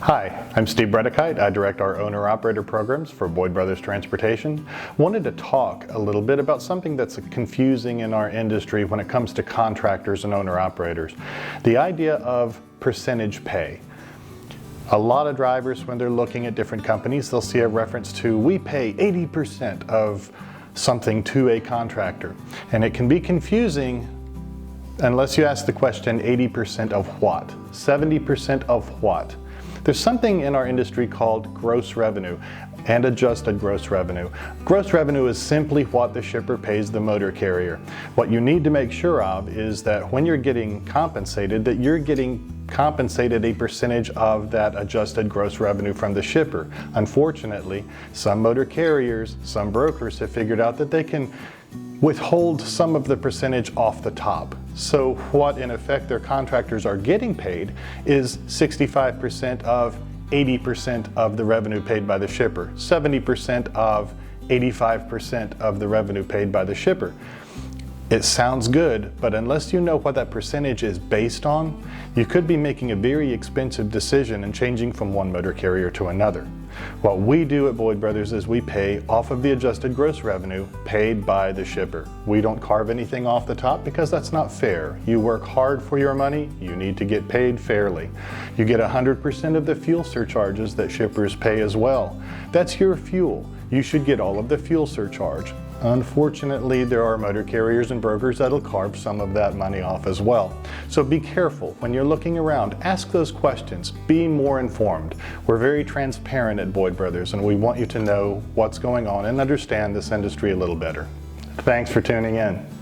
Hi, I'm Steve Bredigkeit. I direct our owner-operator programs for Boyd Brothers Transportation. Wanted to talk a little bit about something that's confusing in our industry when it comes to contractors and owner-operators. The idea of percentage pay. A lot of drivers, when they're looking at different companies, they'll see a reference to, we pay 80% of something to a contractor. And it can be confusing unless you ask the question, 80% of what? 70% of what? There's something in our industry called gross revenue and adjusted gross revenue. Gross revenue is simply what the shipper pays the motor carrier. What you need to make sure of is that when you're getting compensated, that you're getting compensated a percentage of that adjusted gross revenue from the shipper. Unfortunately, some motor carriers, some brokers have figured out that they can withhold some of the percentage off the top. So what in effect their contractors are getting paid is 65% of 80% of the revenue paid by the shipper, 70% of 85% of the revenue paid by the shipper. It sounds good, but unless you know what that percentage is based on, you could be making a very expensive decision and changing from one motor carrier to another. What we do at Boyd Brothers is we pay off of the adjusted gross revenue paid by the shipper. We don't carve anything off the top because that's not fair. You work hard for your money, you need to get paid fairly. You get 100% of the fuel surcharges that shippers pay as well. That's your fuel. You should get all of the fuel surcharge. Unfortunately, there are motor carriers and brokers that'll carve some of that money off as well. So be careful when you're looking around. Ask those questions. Be more informed. We're very transparent at Boyd Brothers, and we want you to know what's going on and understand this industry a little better. Thanks for tuning in.